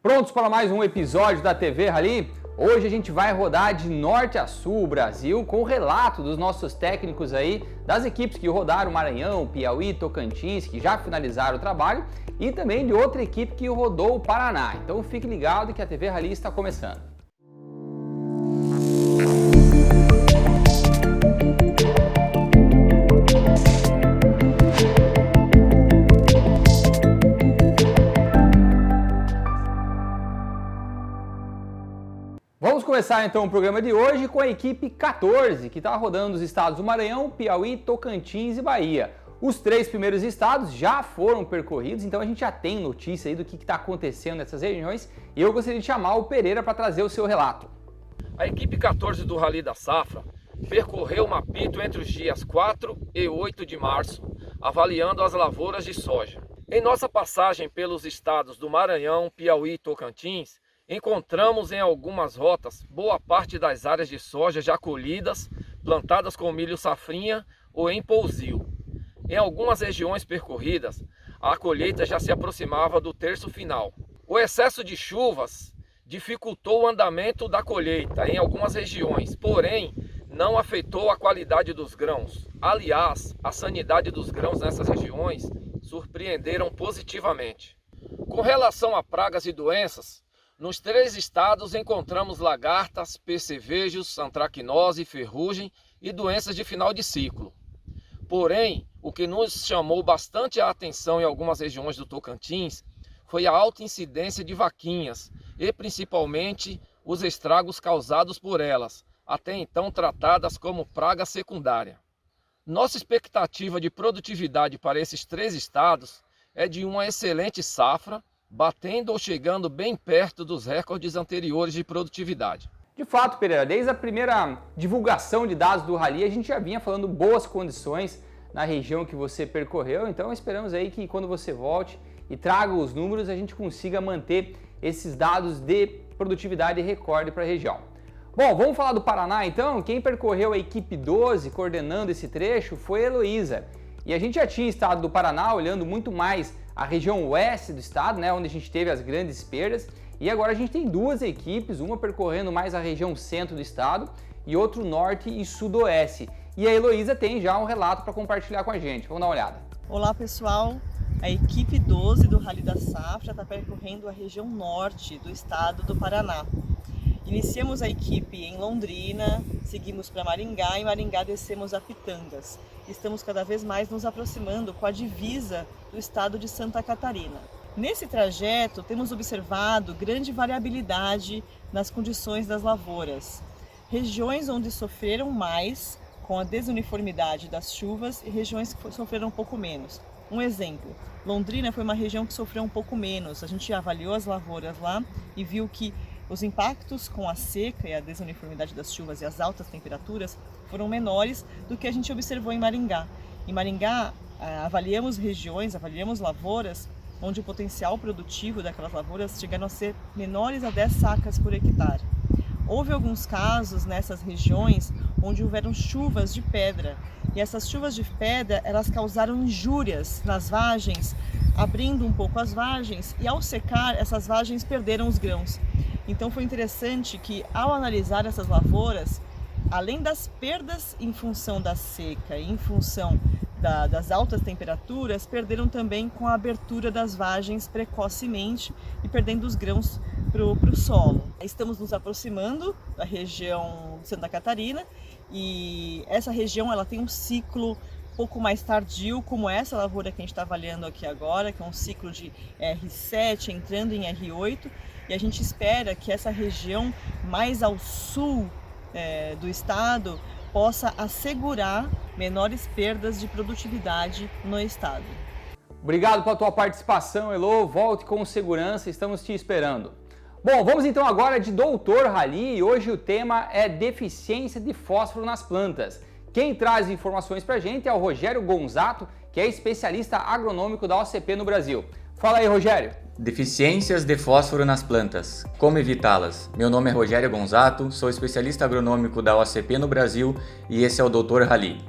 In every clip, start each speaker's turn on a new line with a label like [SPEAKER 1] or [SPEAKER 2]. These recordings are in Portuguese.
[SPEAKER 1] Prontos para mais um episódio da TV Rally? Hoje a gente vai rodar de norte a sul o Brasil com o relato dos nossos técnicos aí, das equipes que rodaram Maranhão, Piauí, Tocantins, que já finalizaram o trabalho, e também de outra equipe que rodou o Paraná. Então fique ligado que a TV Rally está começando. Vamos começar então o programa de hoje com a equipe 14, que está rodando os estados do Maranhão, Piauí, Tocantins e Bahia. Os três primeiros estados já foram percorridos, então a gente já tem notícia aí do que está acontecendo nessas regiões e eu gostaria de chamar o Pereira para trazer o seu relato.
[SPEAKER 2] A equipe 14 do Rally da Safra percorreu o Mapito entre os dias 4 e 8 de março, avaliando as lavouras de soja. Em nossa passagem pelos estados do Maranhão, Piauí e Tocantins, encontramos em algumas rotas boa parte das áreas de soja já colhidas, plantadas com milho safrinha ou em pousio. Em algumas regiões percorridas, a colheita já se aproximava do terço final. O excesso de chuvas dificultou o andamento da colheita em algumas regiões, porém não afetou a qualidade dos grãos. Aliás, a sanidade dos grãos nessas regiões surpreenderam positivamente. Com relação a pragas e doenças, nos três estados encontramos lagartas, percevejos, antracnose, ferrugem e doenças de final de ciclo. Porém, o que nos chamou bastante a atenção em algumas regiões do Tocantins foi a alta incidência de vaquinhas e principalmente os estragos causados por elas, até então tratadas como praga secundária. Nossa expectativa de produtividade para esses três estados é de uma excelente safra, batendo ou chegando bem perto dos recordes anteriores de produtividade.
[SPEAKER 1] De fato, Pereira, desde a primeira divulgação de dados do Rally, a gente já vinha falando boas condições na região que você percorreu, então esperamos aí que quando você volte e traga os números, a gente consiga manter esses dados de produtividade recorde para a região. Bom, vamos falar do Paraná então. Quem percorreu a equipe 12 coordenando esse trecho foi a Heloísa. E a gente já tinha estado do Paraná olhando muito mais a região oeste do estado, né, onde a gente teve as grandes perdas, e agora a gente tem duas equipes, uma percorrendo mais a região centro do estado e outro norte e sudoeste. E a Heloísa tem já um relato para compartilhar com a gente. Vamos dar uma olhada.
[SPEAKER 3] Olá pessoal, a equipe 12 do Rally da Safra está percorrendo a região norte do estado do Paraná. Iniciamos a equipe em Londrina, seguimos para Maringá e Maringá descemos a Pitangas. Estamos cada vez mais nos aproximando com a divisa do estado de Santa Catarina. Nesse trajeto, temos observado grande variabilidade nas condições das lavouras. Regiões onde sofreram mais com a desuniformidade das chuvas e regiões que sofreram um pouco menos. Um exemplo, Londrina foi uma região que sofreu um pouco menos. A gente avaliou as lavouras lá e viu que os impactos com a seca e a desuniformidade das chuvas e as altas temperaturas foram menores do que a gente observou em Maringá. Em Maringá, avaliamos regiões, avaliamos lavouras onde o potencial produtivo daquelas lavouras chegaram a ser menores a 10 sacas por hectare. Houve alguns casos nessas regiões onde houveram chuvas de pedra, e essas chuvas de pedra elas causaram injúrias nas vagens, abrindo um pouco as vagens, e ao secar essas vagens perderam os grãos. Então foi interessante que ao analisar essas lavouras, além das perdas em função da seca e em função das altas temperaturas, perderam também com a abertura das vagens precocemente e perdendo os grãos para o solo. Estamos nos aproximando da região de Santa Catarina e essa região ela tem um ciclo um pouco mais tardio, como essa lavoura que a gente está avaliando aqui agora, que é um ciclo de R7 entrando em R8, e a gente espera que essa região mais ao sul do estado possa assegurar menores perdas de produtividade no estado.
[SPEAKER 1] Obrigado pela tua participação, Elo. Volte com segurança, estamos te esperando. Bom, vamos então agora de Doutor Rally e hoje o tema é deficiência de fósforo nas plantas. Quem traz informações pra gente é o Rogério Gonzato, que é especialista agronômico da OCP no Brasil. Fala aí, Rogério.
[SPEAKER 4] Deficiências de fósforo nas plantas. Como evitá-las? Meu nome é Rogério Gonzato, sou especialista agronômico da OCP no Brasil e esse é o Doutor Rally.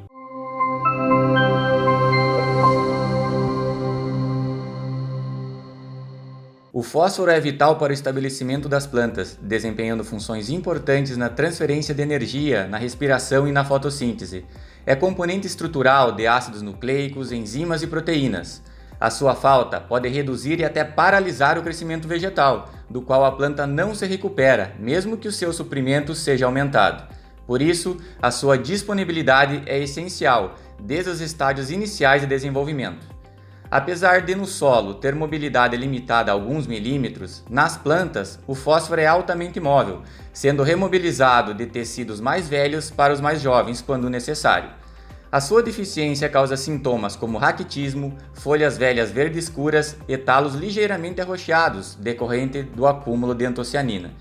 [SPEAKER 4] O O fósforo é vital para o estabelecimento das plantas, desempenhando funções importantes na transferência de energia, na respiração e na fotossíntese. É componente estrutural de ácidos nucleicos, enzimas e proteínas. A sua falta pode reduzir e até paralisar o crescimento vegetal, do qual a planta não se recupera, mesmo que o seu suprimento seja aumentado. Por isso, a sua disponibilidade é essencial, desde os estágios iniciais de desenvolvimento. Apesar de no solo ter mobilidade limitada a alguns milímetros, nas plantas o fósforo é altamente móvel, sendo remobilizado de tecidos mais velhos para os mais jovens quando necessário. A sua deficiência causa sintomas como raquitismo, folhas velhas verde escuras e talos ligeiramente arroxeados, decorrente do acúmulo de antocianina.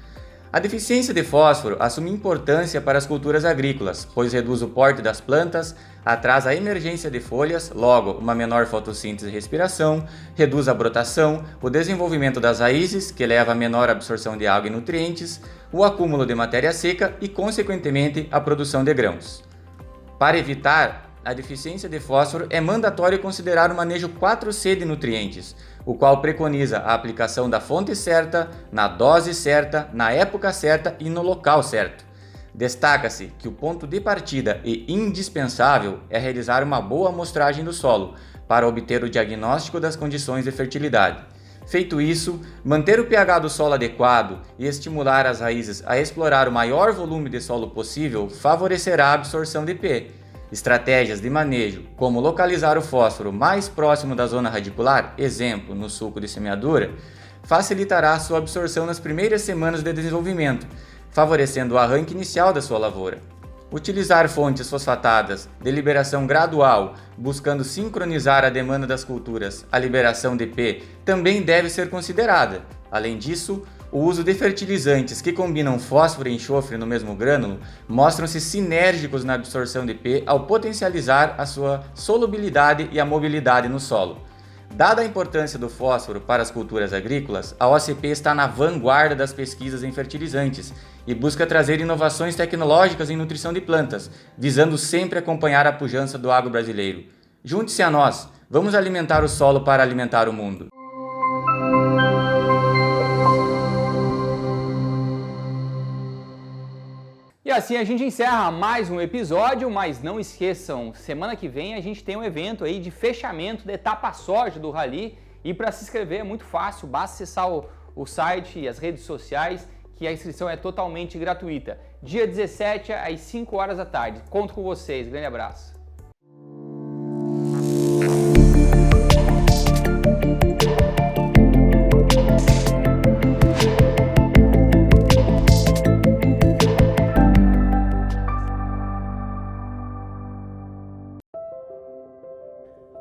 [SPEAKER 4] A deficiência de fósforo assume importância para as culturas agrícolas, pois reduz o porte das plantas, atrasa a emergência de folhas, logo uma menor fotossíntese e respiração, reduz a brotação, o desenvolvimento das raízes, que leva a menor absorção de água e nutrientes, o acúmulo de matéria seca e, consequentemente, a produção de grãos. Para evitar a deficiência de fósforo, é mandatório considerar o manejo 4C de nutrientes, o qual preconiza a aplicação da fonte certa, na dose certa, na época certa e no local certo. Destaca-se que o ponto de partida e indispensável é realizar uma boa amostragem do solo, para obter o diagnóstico das condições de fertilidade. Feito isso, manter o pH do solo adequado e estimular as raízes a explorar o maior volume de solo possível favorecerá a absorção de P. Estratégias de manejo, como localizar o fósforo mais próximo da zona radicular, exemplo, no sulco de semeadura, facilitará a sua absorção nas primeiras semanas de desenvolvimento, favorecendo o arranque inicial da sua lavoura. Utilizar fontes fosfatadas de liberação gradual, buscando sincronizar a demanda das culturas, a liberação de P, também deve ser considerada. Além disso, o uso de fertilizantes que combinam fósforo e enxofre no mesmo grânulo mostram-se sinérgicos na absorção de P ao potencializar a sua solubilidade e a mobilidade no solo. Dada a importância do fósforo para as culturas agrícolas, a OCP está na vanguarda das pesquisas em fertilizantes e busca trazer inovações tecnológicas em nutrição de plantas, visando sempre acompanhar a pujança do agro brasileiro. Junte-se a nós, vamos alimentar o solo para alimentar o mundo.
[SPEAKER 1] E assim a gente encerra mais um episódio, mas não esqueçam, semana que vem a gente tem um evento aí de fechamento da etapa soja do Rally, e para se inscrever é muito fácil, basta acessar o site e as redes sociais, que a inscrição é totalmente gratuita. Dia 17 às 5 horas da tarde. Conto com vocês, grande abraço.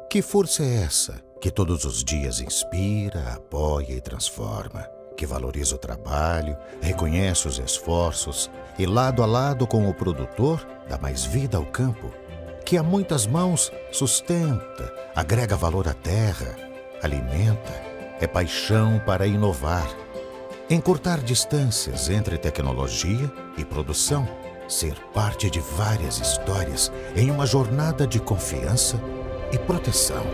[SPEAKER 5] Que força é essa que todos os dias inspira, apoia e transforma, que valoriza o trabalho, reconhece os esforços e, lado a lado com o produtor, dá mais vida ao campo, que a muitas mãos sustenta, agrega valor à terra, alimenta, é paixão para inovar, encurtar distâncias entre tecnologia e produção, ser parte de várias histórias em uma jornada de confiança e proteção.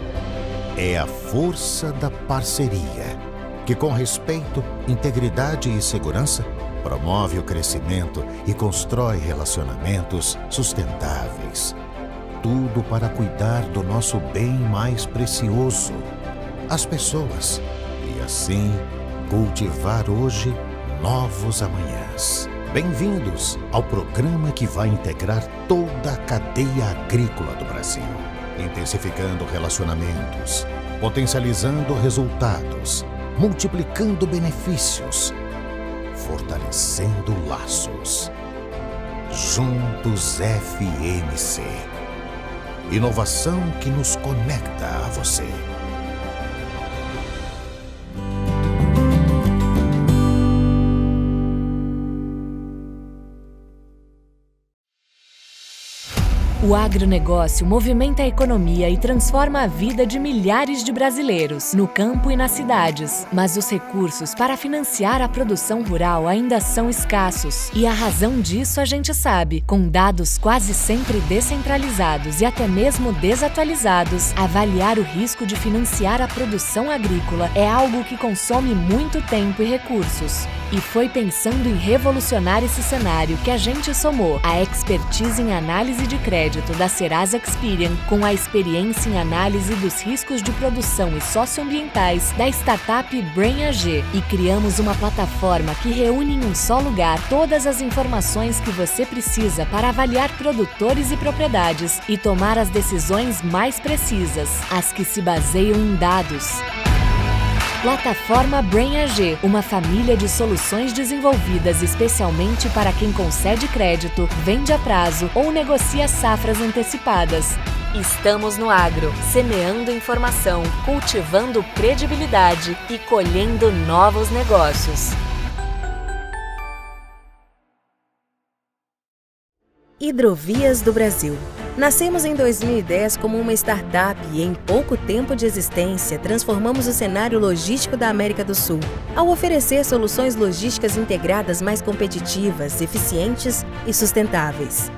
[SPEAKER 5] É a força da parceria, que com respeito, integridade e segurança, promove o crescimento e constrói relacionamentos sustentáveis. Tudo para cuidar do nosso bem mais precioso, as pessoas, e assim cultivar hoje novos amanhãs. Bem-vindos ao programa que vai integrar toda a cadeia agrícola do Brasil, intensificando relacionamentos, potencializando resultados, multiplicando benefícios, fortalecendo laços. Juntos FMC. Inovação que nos conecta a você.
[SPEAKER 6] O agronegócio movimenta a economia e transforma a vida de milhares de brasileiros, no campo e nas cidades. Mas os recursos para financiar a produção rural ainda são escassos. E a razão disso a gente sabe. Com dados quase sempre descentralizados e até mesmo desatualizados, avaliar o risco de financiar a produção agrícola é algo que consome muito tempo e recursos. E foi pensando em revolucionar esse cenário que a gente somou a expertise em análise de crédito da Serasa Experian com a experiência em análise dos riscos de produção e socioambientais da startup Brain AG e criamos uma plataforma que reúne em um só lugar todas as informações que você precisa para avaliar produtores e propriedades e tomar as decisões mais precisas, as que se baseiam em dados. Plataforma Brain AG, uma família de soluções desenvolvidas especialmente para quem concede crédito, vende a prazo ou negocia safras antecipadas. Estamos no agro, semeando informação, cultivando credibilidade e colhendo novos negócios.
[SPEAKER 7] Hidrovias do Brasil. Nascemos em 2010 como uma startup e em pouco tempo de existência transformamos o cenário logístico da América do Sul, ao oferecer soluções logísticas integradas mais competitivas, eficientes e sustentáveis.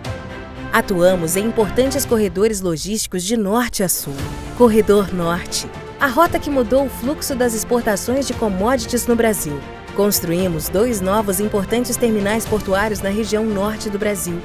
[SPEAKER 7] Atuamos em importantes corredores logísticos de norte a sul. Corredor Norte, a rota que mudou o fluxo das exportações de commodities no Brasil. Construímos 2 novos importantes terminais portuários na região norte do Brasil.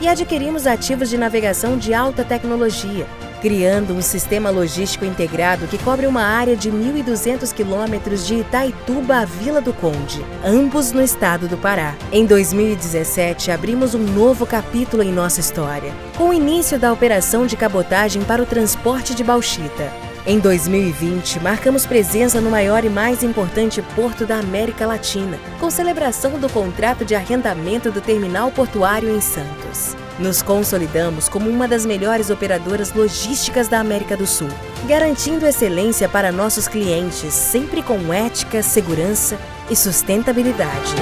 [SPEAKER 7] E adquirimos ativos de navegação de alta tecnologia, criando um sistema logístico integrado que cobre uma área de 1.200 quilômetros de Itaituba a Vila do Conde, ambos no estado do Pará. Em 2017, abrimos um novo capítulo em nossa história, com o início da operação de cabotagem para o transporte de bauxita. Em 2020, marcamos presença no maior e mais importante porto da América Latina, com celebração do contrato de arrendamento do terminal portuário em Santos. Nos consolidamos como uma das melhores operadoras logísticas da América do Sul, garantindo excelência para nossos clientes, sempre com ética, segurança e sustentabilidade.